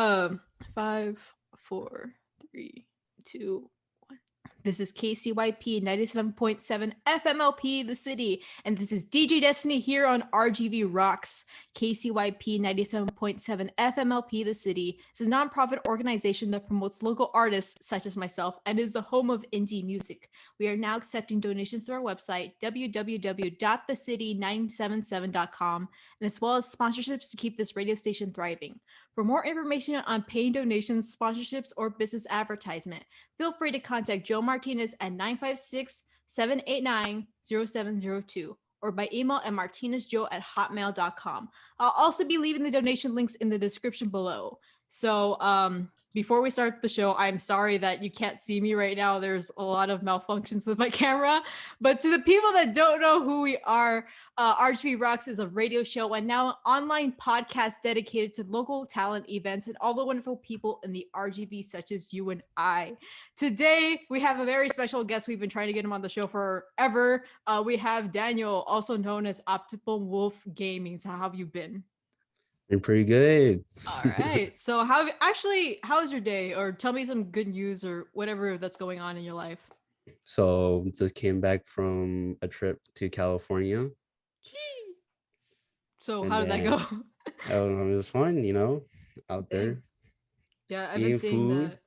Um, five, four, three, two, one. This is KCYP 97.7 FMLP, the city, and this is DJ Destiny here on RGV Rocks. KCYP 97.7 FMLP, the city is a nonprofit organization that promotes local artists such as myself and is the home of indie music. We are now accepting donations through our website, www.thecity977.com, and as well as sponsorships to keep this radio station thriving. For more information on paying donations, sponsorships, or business advertisement, feel free to contact Joe Martinez at 956-789-0702 or by email at martinezjoe@hotmail.com. I'll also be leaving the donation links in the description below. So before we start the show, I'm sorry that you can't see me right now. There's a lot of malfunctions with my camera. But to the people that don't know who we are, RGV Rocks is a radio show and now an online podcast dedicated to local talent events and all the wonderful people in the RGV, such as you and I. Today, we have a very special guest. We've been trying to get him on the show forever. We have Daniel, also known as Optimal Wolf Gaming. So how have you been? Been pretty good. All right. So how's your day? Or tell me some good news or whatever that's going on in your life. So just came back from a trip to California. Gee. So And how did that go? it was fun, out Dang. there Yeah, I've been eating seeing food, that.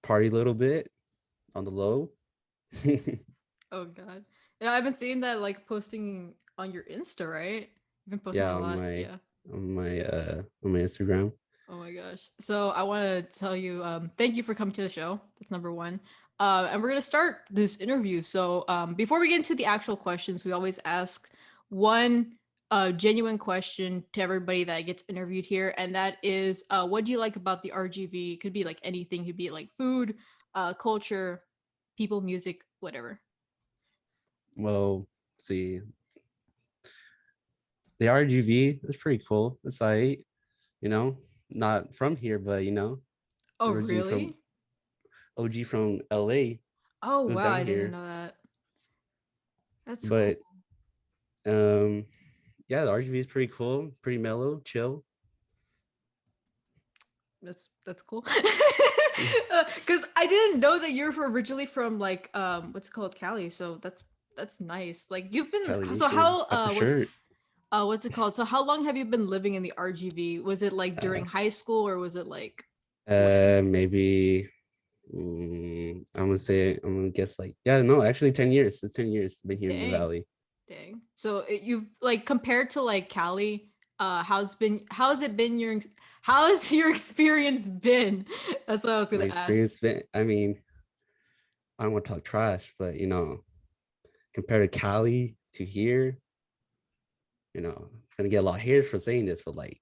party a little bit on the low. Oh God. Yeah, I've been seeing that like posting on your Insta, right? You've been posting Yeah, a on lot. my Yeah. Instagram. Oh my gosh. So I want to tell you, thank you for coming to the show. That's number one. And we're gonna start this interview. So before we get into the actual questions, we always ask one genuine question to everybody that gets interviewed here, and that is, what do you like about the RGV? It could be like anything. It could be like food, culture, people, music, whatever. Well, see, the RGV is pretty cool. It's like, not from here, but Oh originally from really? OG from LA, Oh moved wow, down I didn't here. know that. That's cool. But um yeah, the RGB is pretty cool, pretty mellow, chill. That's cool. Because I didn't know that you're originally from like what's it called, Cali. So that's nice. Like you've been Cali so Nation how got the shirt. what's it called? So how long have you been living in the RGV? Was it like Uh, during high school or was it like when? Maybe I'm gonna guess like yeah, no, actually 10 years. It's 10 years been here in the Dang, valley. dang. So you've like compared to like Cali, how's it been how's your experience been? That's what I was My gonna ask. experience been, I mean, I don't want to talk trash, but compared to Cali to here, gonna get a lot here for saying this, but like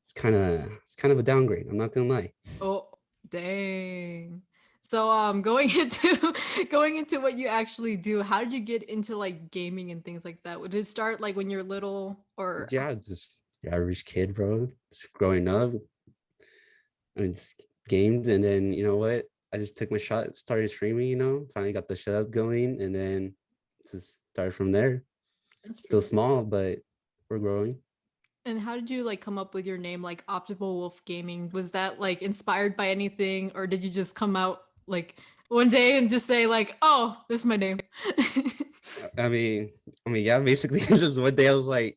it's kind of a downgrade. I'm not gonna lie. Oh, dang. So going into going into what you actually do, how did you get into like gaming and things like that? Would it start like when you're little or Yeah, just your average kid, bro. Just growing up, I just gamed, and then you know what? I just took my shot, started streaming. Finally got the shut up going, and then just started from there. that's Still pretty cool. small, but we're growing. And how did you like come up with your name like Optimal Wolf Gaming? Was that like inspired by anything or did you just come out like one day and just say like, "Oh, this is my name." I mean, yeah. Basically, just one day I was like,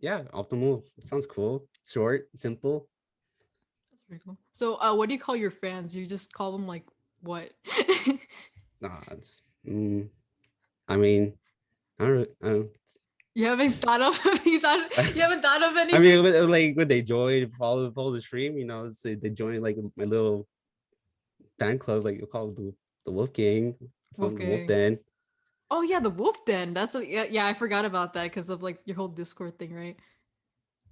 yeah, optimal. Sounds cool. Short, simple. That's pretty cool. So, what do you call your fans? You just call them like what? Nah, I mean, I don't. You haven't thought of you haven't thought of I anything? mean, like when they join, follow the stream, so they join like my little fan club, like you call it the Wolf Gang from the Wolf Wolfgang. Den. Oh yeah, the Wolf Den. That's what, yeah, yeah, I forgot about that because of like your whole Discord thing, right?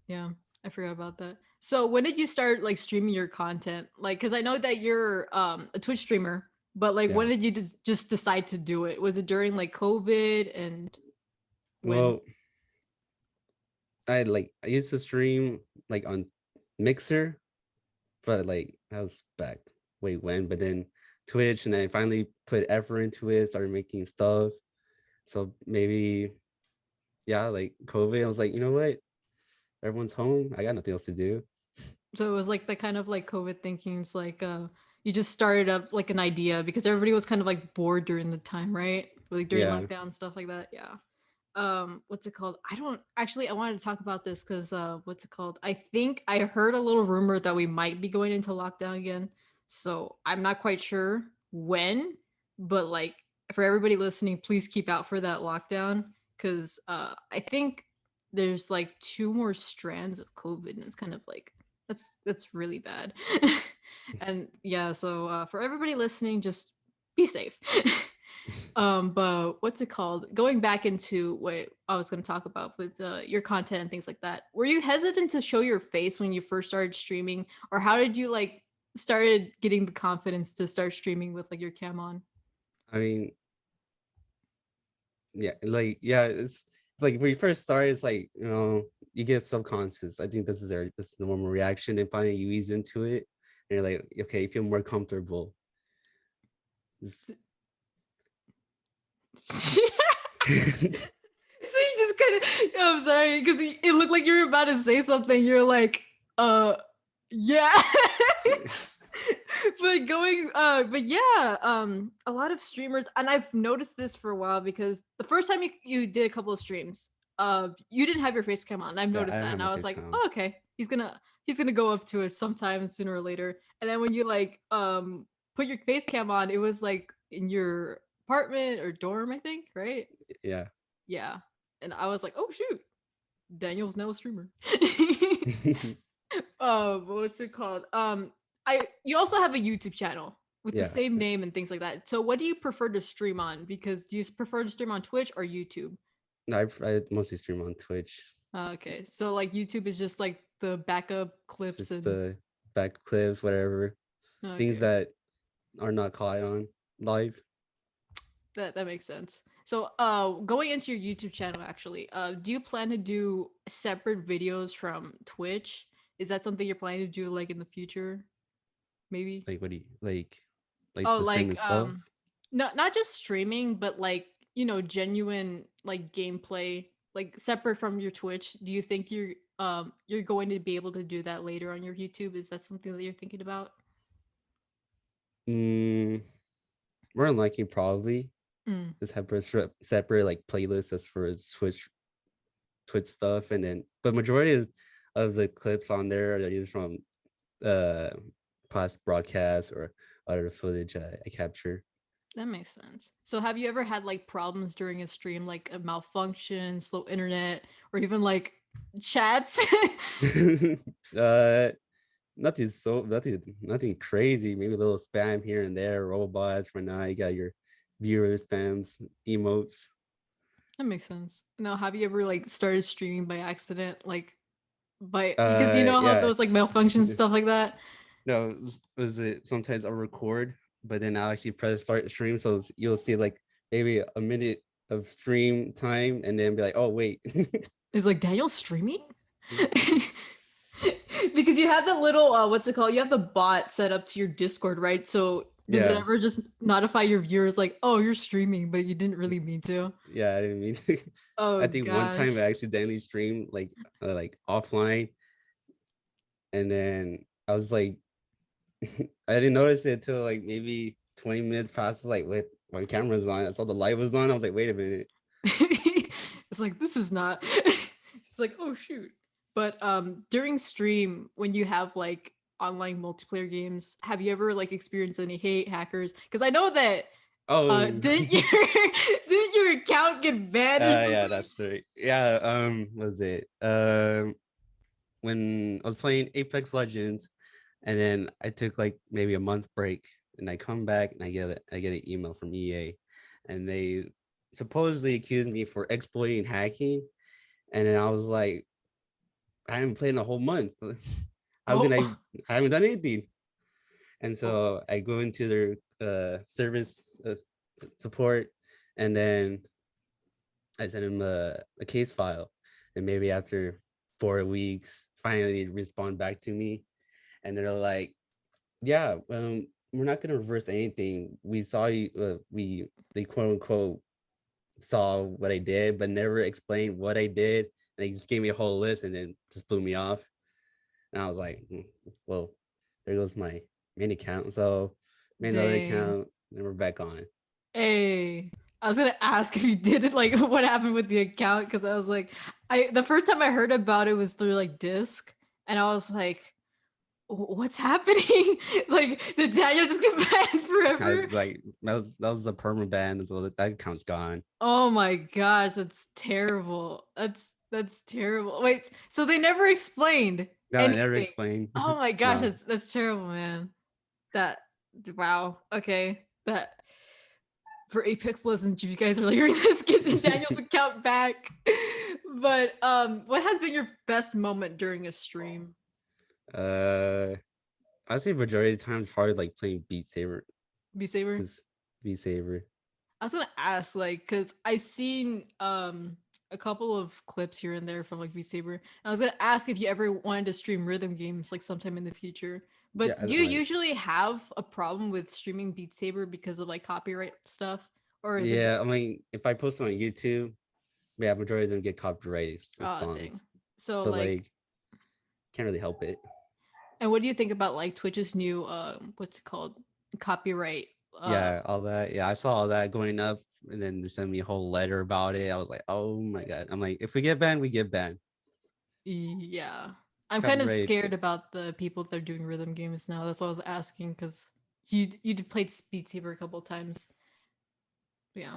Yeah, I forgot about that. So when did you start like streaming your content? Like, because I know that you're a Twitch streamer, but like Yeah. when did you just decide to do it? Was it during like COVID and when? Well, I used to stream like on Mixer, but like I was back way when, but then Twitch, and I finally put effort into it, started making stuff. So maybe yeah, like COVID, I was like, you know what? Everyone's home. I got nothing else to do. So it was like the kind of like COVID thinking. It's like you just started up like an idea because everybody was kind of like bored during the time, right? Like during Yeah. lockdown stuff like that. Yeah. What's it called? I don't actually, I wanted to talk about this because what's it called? I think I heard a little rumor that we might be going into lockdown again. So I'm not quite sure when, but like for everybody listening, please keep out for that lockdown because I think there's like two more strands of COVID, and it's kind of like that's really bad. And yeah, so for everybody listening, just be safe. But what's it called? Going back into what I was going to talk about with your content and things like that. Were you hesitant to show your face when you first started streaming, or how did you like started getting the confidence to start streaming with like your cam on? I mean, yeah, it's like when you first start, it's like, you get subconscious. I think this is the normal reaction, and finally you ease into it, and you're like, okay, you feel more comfortable. It's- So you just kind of, I'm sorry, because it looked like you were about to say something. You're like, yeah. But yeah, a lot of streamers, and I've noticed this for a while because the first time you did a couple of streams, you didn't have your face cam on. I've yeah, noticed I don't that, have and my I was face like, cam. oh, okay, he's gonna go up to it sometime sooner or later. And then when you like put your face cam on, it was like in your apartment or dorm, I think, right? Yeah. Yeah. And I was like, oh shoot, Daniel's now a streamer. What's it called? I you also have a YouTube channel with the Yeah. same name and things like that. So what do you prefer to stream on? Because do you prefer to stream on Twitch or YouTube? No, I mostly stream on Twitch. Okay, so like YouTube is just like the backup It's clips just and the back clips, whatever. Things okay, that are not caught on live. that makes sense. So going into your YouTube channel actually, do you plan to do separate videos from Twitch? Is that something you're planning to do like in the future? Maybe. Like what do you like Oh, the stream like itself? not just streaming, but like, genuine like gameplay, like separate from your Twitch. Do you think you're going to be able to do that later on your YouTube? Is that something that you're thinking about? Mm, more than likely, probably Mm. just have separate like playlists as for Twitch stuff, and then but majority of the clips on there are either from uh past broadcasts or other footage I capture. That makes sense. So have you ever had like problems during a stream, like a malfunction, slow internet, or even like chats? uh nothing crazy. Maybe a little spam here and there, robots. For now, you got your viewer spams, emotes. That makes sense. Now, have you ever like started streaming by accident, like by because you know how Yeah. those like malfunctions stuff like that? No, was it sometimes I'll record, but then I'll actually press start stream, so you'll see like maybe a minute of stream time, and then be like, oh wait. Is like Daniel streaming? Because you have the little what's it called? You have the bot set up to your Discord, right? So does it Yeah, ever just notify your viewers like, "Oh, you're streaming, but you didn't really mean to?" yeah. I didn't mean to. Oh I think one gosh. time I accidentally streamed like offline, and then I was like, I didn't notice it until like maybe 20 minutes past. Like, wait, my camera's on. I saw the light was on. I was like, wait a minute. It's like this is not it's like, "Oh shoot." But during stream when you have like online multiplayer games, have you ever like experienced any hate hackers? Because I know that Oh, didn't your didn't your account get banned or yeah, something? that's right. Yeah, was it? When I was playing Apex Legends, and then I took like maybe a month break, and I come back and I get an email from EA, and they supposedly accused me for exploiting hacking, and then I was like, I haven't played in a whole month. How can Oh. I haven't done anything? And Oh. so I go into their service support, and then I sent him a case file, and maybe after 4 weeks, finally respond back to me, and they're like, "Yeah, we're not gonna reverse anything. We saw you. They quote unquote saw what I did, but never explained what I did. And they just gave me a whole list, and then just blew me off. And I was like, well, there goes my main account. So made another Dang. account, and we're back on. Hey, I was gonna ask if you did it, like what happened with the account, because I was like, the first time I heard about it was through like Disc, and I was like, what's happening? Like, did Daniel just get banned I forever? was like, that was a perma ban, so that account's gone. Oh my gosh, that's terrible. That's terrible. Wait, so they never explained No, I never anything. explained. Oh my gosh, No. that's terrible, man. That wow. Okay, that for Apex Legends, if you guys are like hearing this, get Daniel's account back. But what has been your best moment during a stream? I say majority of the time it's probably like playing Beat Saber. Be Saber. Just Beat Saber. I was gonna ask, like, because I've seen a couple of clips here and there from like Beat Saber. And I was gonna ask if you ever wanted to stream rhythm games like sometime in the future. Yeah, But do you usually have a problem with streaming Beat Saber because of like copyright stuff? Or is it yeah. I mean, if I post on YouTube, yeah, majority of them get copyrighted oh dang. songs, So but like like can't really help it. and what do you think about like Twitch's new what's it called? Copyright Yeah, all that. Yeah, I saw all that going up, and then they sent me a whole letter about it. I was like, oh my god. I'm like, if we get banned, we get banned. yeah. I'm kind of Copyright. scared about the people that are doing rhythm games now. That's why I was asking because you played Beat Saber a couple of times. Yeah.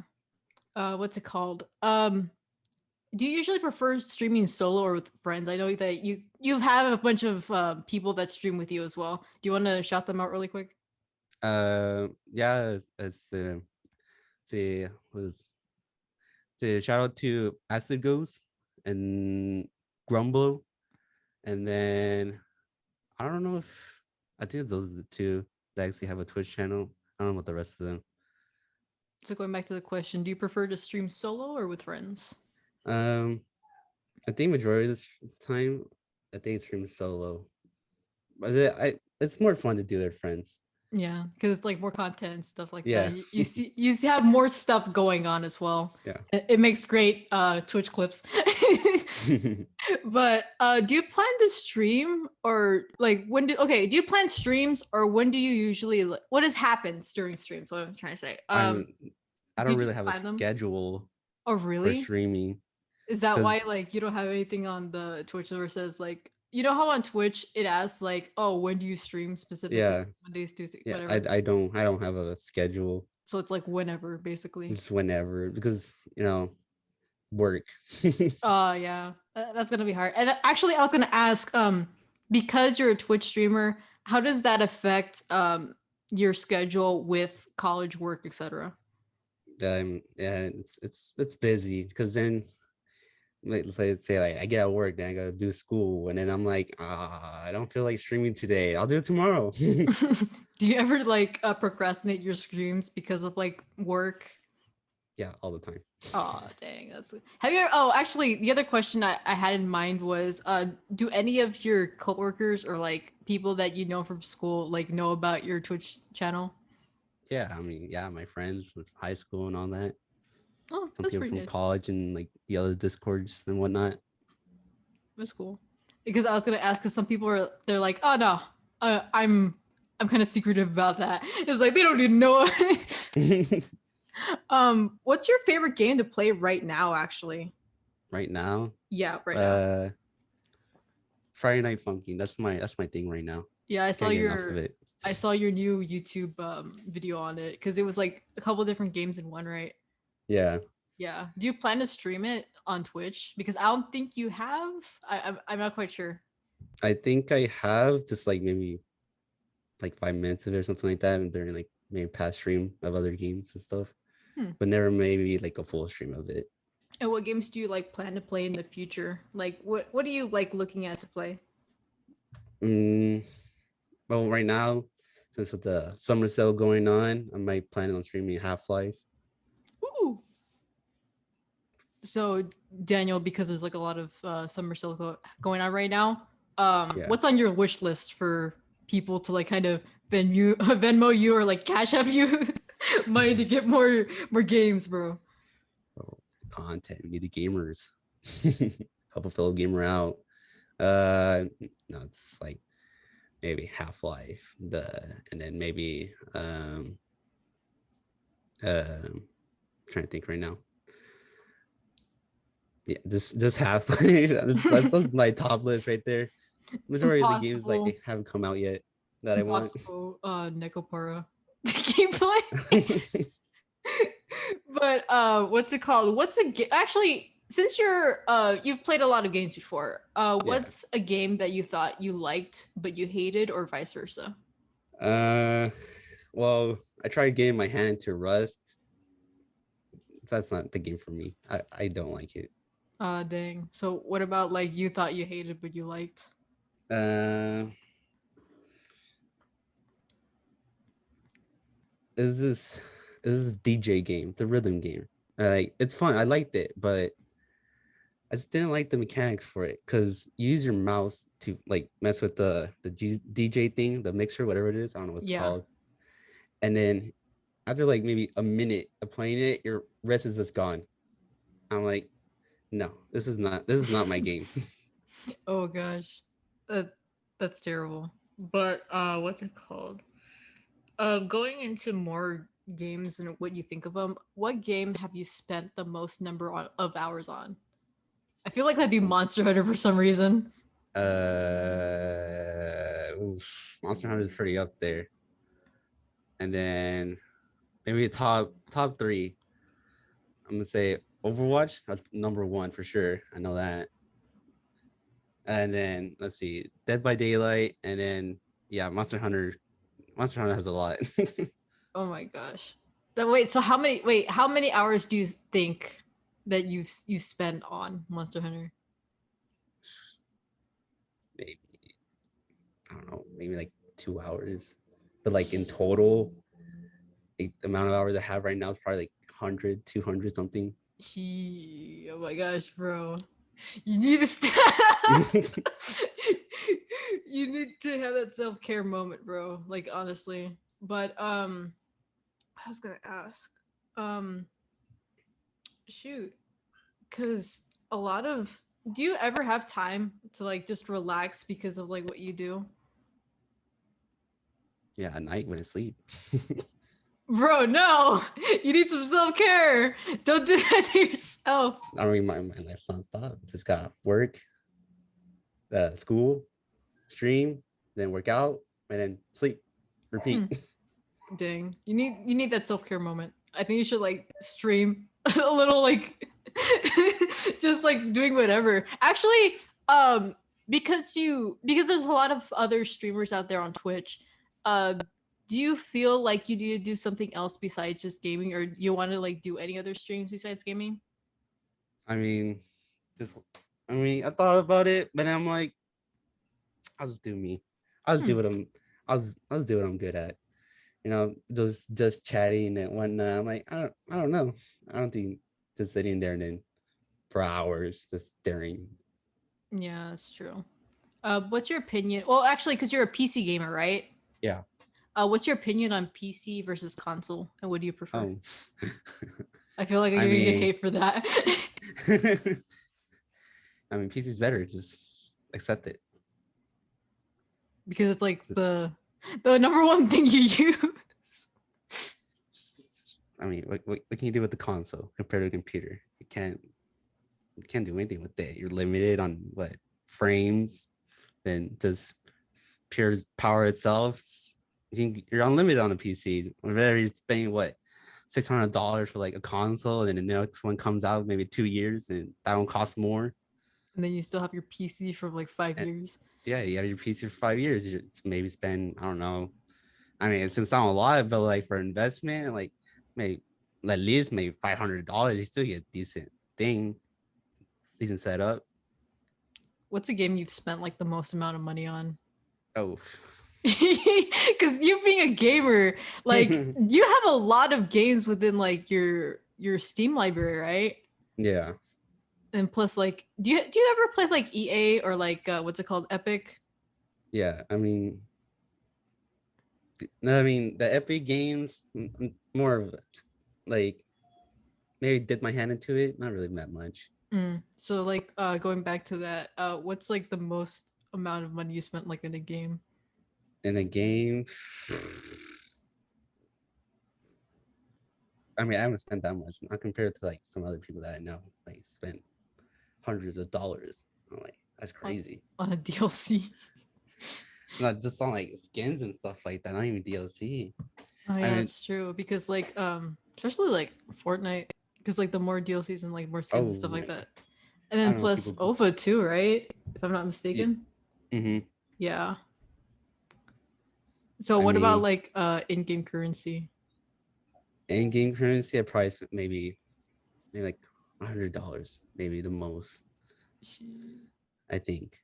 What's it called? Do you usually prefer streaming solo or with friends? I know that you have a bunch of people that stream with you as well. Do you want to shout them out really quick? Yeah, it's say was say shout out to Acid Ghost and Grumble, and then I don't know if I think those are the two that actually have a Twitch channel. I don't know about the rest of them. So going back to the question, do you prefer to stream solo or with friends? Um, I think majority of the time, I think it's from solo, but it's more fun to do with friends. Yeah, because it's like more content and stuff like that. Yeah, You have more stuff going on as well. yeah. It makes great Twitch clips. But do you plan to stream or like when do do you plan streams or when do you usually what has happens during streams? What I'm trying to say. I'm I Do don't you really just have a plan them? schedule Oh for really? streaming Is that why because like you don't have anything on the Twitch where it says like you know how on Twitch it asks like oh when do you stream specifically yeah, Mondays Tuesdays yeah. I whatever. I don't I don't have a schedule. So it's like whenever basically. Just whenever because work. Oh yeah, that's gonna be hard. And actually, I was gonna ask, because you're a Twitch streamer, how does that affect your schedule with college work, etc.? Yeah, it's busy because then like let's say like I get out of work, then I gotta do school, and then I'm like, I don't feel like streaming today. I'll do it tomorrow. Do you ever like procrastinate your streams because of like work? Yeah, all the time. Oh dang, that's have you ever, oh actually the other question I had in mind was do any of your coworkers or like people that you know from school like know about your Twitch channel? Yeah, I mean, yeah, my friends with high school and all that. Oh, Some that's people pretty from nice. college and like the other discords and whatnot. That's cool. Because I was gonna ask, because some people are they're like, oh no, I'm kind of secretive about that. It's like they don't even know. What's your favorite game to play right now? Actually, Right now, yeah, right now. uh, Friday Night Funkin'. That's my thing right now. Yeah, Can't get enough of it. I saw your new YouTube video on it because it was like a couple different games in one, right? Yeah, Yeah. Do you plan to stream it on Twitch? Because I don't think you have. I'm not quite sure. I think I have just like maybe like 5 minutes of it or something like that, and during like maybe past stream of other games and stuff, Hmm. but never maybe like a full stream of it. And what games do you like plan to play in the future? Like what are you like looking at to play? Mm, well, right now, since with the summer sale going on, I might plan on streaming Half Life. Ooh. So Daniel, because there's like a lot of summer sale going on right now, Yeah. what's on your wish list for people to like kind of Venmo you or like Cash App you money to get more games, bro? Content, we need the gamers. Help a fellow gamer out. No, it's like maybe Half-Life, and then maybe trying to think right now. Yeah, just Half-Life. That's my top list right there. It's Majority of the games impossible. like haven't come out yet It's that I want. impossible. Nekopara to keep playing. But what's it called? What's a actually, since you've played a lot of games before, Yeah. what's a game that you thought you liked but you hated, or vice versa? Well, I tried getting my hand into Rust. That's not the game for me. I don't like it. Dang. So what about like you thought you hated but you liked? Uh, is this DJ game? It's a rhythm game. Like it's fun. I liked it, but I just didn't like the mechanics for it because you use your mouse to like mess with the DJ thing, the mixer, whatever it is. I don't know what's Yeah. called. And then after like maybe a minute of playing it, your wrist is just gone. I'm like, no, this is not my game. Oh gosh. That that's terrible. But what's it called? Going into more games and what you think of them, what game have you spent the most of hours on? I feel like that'd be Monster Hunter for some reason. Monster Hunter is pretty up there, and then maybe top three. I'm gonna say Overwatch. That's number one for sure. I know that. And then let's see, Dead by Daylight, and then yeah, Monster Hunter. Monster Hunter has a lot. Oh my gosh. That wait, so how many hours do you think that you spend on Monster Hunter? Maybe I don't know, maybe like 2 hours, but like in total, the amount of hours I have right now is probably like 100, 200 something. Oh my gosh, bro. You need to stop. You need to have that self-care moment, bro. Like honestly. But I was gonna ask. Um shoot. Cause a lot of do you ever have time to like just relax because of like what you do? Yeah, at night when I sleep. Bro, no. You need some self-care. Don't do that to yourself. I mean, my life's nonstop. Just got work, school, stream, then work out, and then sleep, repeat. Dang. You need that self-care moment. I think you should like stream a little like just like doing whatever. Actually, because there's a lot of other streamers out there on Twitch. Uh do you feel like you need to do something else besides just gaming, or you want to like do any other streams besides gaming? I mean, just I mean, I thought about it, but I'm like, I'll just do me. I'll just do Hmm. what I'm. I'll just do what I'm good at. Just chatting and whatnot. I'm like, I don't know. I don't think just sitting there and then for hours just staring. Yeah, that's true. What's your opinion? Well, actually, because you're a PC gamer, right? Yeah. What's your opinion on PC versus console, and what do you prefer? Um. I feel like you're I gonna get mean, hate for that I mean, PC's better. Just accept it. because it's like Just, the number one thing you use. I mean, what can you do with the console compared to a computer? You can't do anything with it. You're limited on what frames, then just pure power itself. You're unlimited on a PC. Whether you're spending what $600 for like a console, and then the next one comes out maybe 2 years, and that one costs more. And then you still have your PC for like 5 years. Yeah, you have your PC for 5 years. You maybe spend, I don't know. I mean, it doesn't sound a lot, but like for investment, like maybe at least maybe $500, you still get decent thing, decent setup. What's a game you've spent like the most amount of money on? Oh, Because you being a gamer, like you have a lot of games within like your Steam library, right? yeah, And plus, like, do you ever play like EA or like what's it called, Epic? yeah. I mean, no, I mean the Epic games, more of like maybe dip my hand into it. Not really that much. So like going back to that, what's like the most amount of money you spent like in a game? In a game, I mean, I haven't spent that much, not compared to like some other people that I know, like spent hundreds of dollars. I'm like, that's on, crazy. on a DLC? Not just on like skins and stuff like that, not even DLC. Oh I yeah, mean, that's true. Because like especially like Fortnite, because like the more DLCs and like more skins and oh, stuff like like, that. And I then don't know, plus people. OVA too, right? If I'm not Yeah, mistaken. mm-hmm. Yeah. So I what about mean, like in-game currency? in-game currency, I probably spent maybe like $100, maybe the most. I think,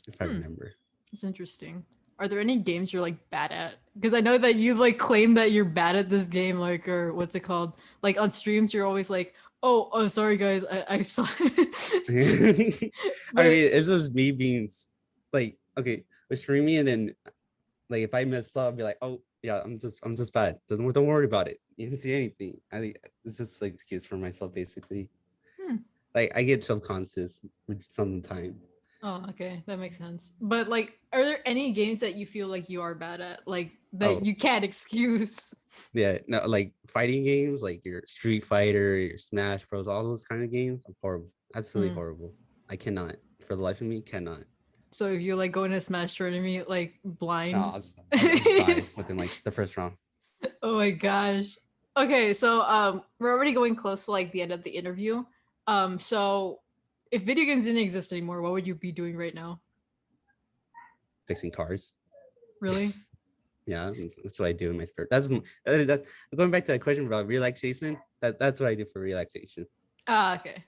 if I Hmm, remember. it's interesting. Are there any games you're like bad at? Because I know that you've like claimed that you're bad at this game, like or what's it called? Like on streams, you're always like, "Oh, sorry guys, I saw." I mean, But it's just me being like, okay, with streaming, and then like if I mess up, I'll be like, oh yeah, I'm just bad. Don't worry about it. You didn't see anything. I think it's just like excuse for myself, basically. hmm. Like I get self-conscious sometimes. Oh, okay, that makes sense. But like, are there any games that you feel like you are bad at, like that Oh you can't excuse? yeah, no, like fighting games, like your Street Fighter, your Smash Bros, all those kind of games. I'm horrible, absolutely Hmm. horrible. I cannot, for the life of me, cannot. So if you like go in a Smash tournament like No, blind. I'll die within like the first round. Oh my gosh. Okay, so we're already going close to like the end of the interview. So if video games didn't exist anymore, what would you be doing right now? Fixing cars. Really? Yeah, that's what I do in my spare. That's going back to that question about relaxation. That's what I do for relaxation. Ah, okay.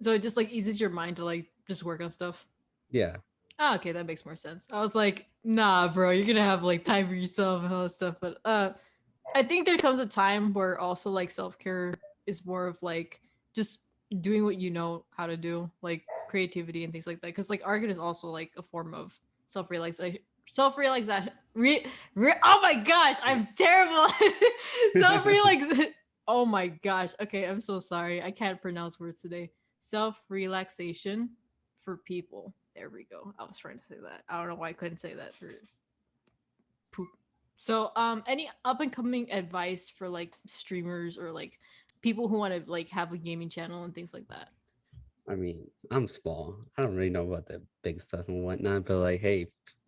So it just like eases your mind to like just work on stuff. Yeah. Ah, okay, that makes more sense. I was like, nah, bro, you're gonna have like time for yourself and all that stuff. But I think there comes a time where also like self care is more of like just doing what you know how to do, like creativity and things like that. Because like art is also like a form of self realization. Self realization. Oh my gosh, I'm terrible. Self realization. Oh my gosh. Okay, I'm so sorry. I can't pronounce words today. Self relaxation for people. There we go. I was trying to say that. I don't know why I couldn't say that for poop. So, any up and coming advice for like streamers or like people who want to like have a gaming channel and things like that? I mean, I'm small. I don't really know about the big stuff and whatnot, but like, hey,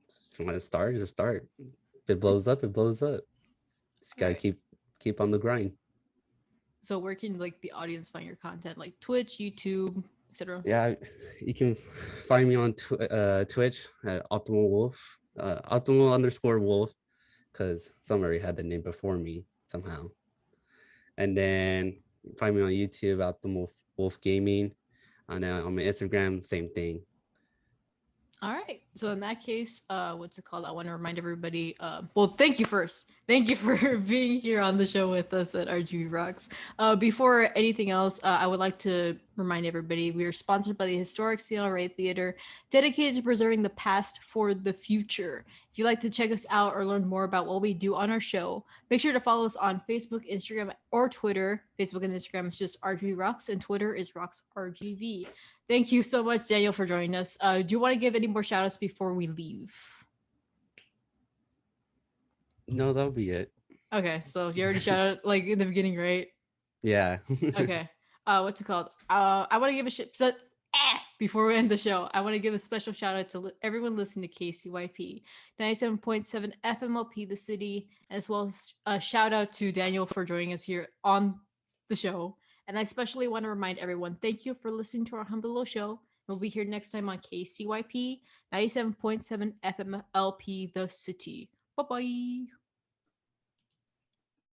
if you want to start, just start. If it blows up, it blows up. Just All gotta right. keep on the grind. So, where can like the audience find your content, like Twitch, YouTube, etc.? Yeah, you can find me on Twitch at Optimal Wolf, Optimal underscore Wolf, because somebody had the name before me somehow. And then find me on YouTube, Optimal Wolf Gaming. And on my Instagram, same thing. All right. So in that case, what's it called? I want to remind everybody. Well, thank you first. Thank you for being here on the show with us at RGV Rocks. Before anything else, I would like to remind everybody we are sponsored by the historic Cine El Rey Theater, dedicated to preserving the past for the future. If you'd like to check us out or learn more about what we do on our show, make sure to follow us on Facebook, Instagram, or Twitter. Facebook and Instagram is just RGV Rocks, and Twitter is Rocks RGV. Thank you so much, Daniel, for joining us. Do you want to give any more shout outs before we leave? No, that'll be it. Okay, so you already shout out like in the beginning, right? Yeah. Okay. What's it called? I want to give a shit. But before we end the show, I want to give a special shout out to everyone listening to KCYP 97.7 FMLP, the city, as well as a shout out to Daniel for joining us here on the show. And I especially want to remind everyone thank you for listening to our humble little show. We'll be here next time on KCYP 97.7 FMLP, the city. Bye bye.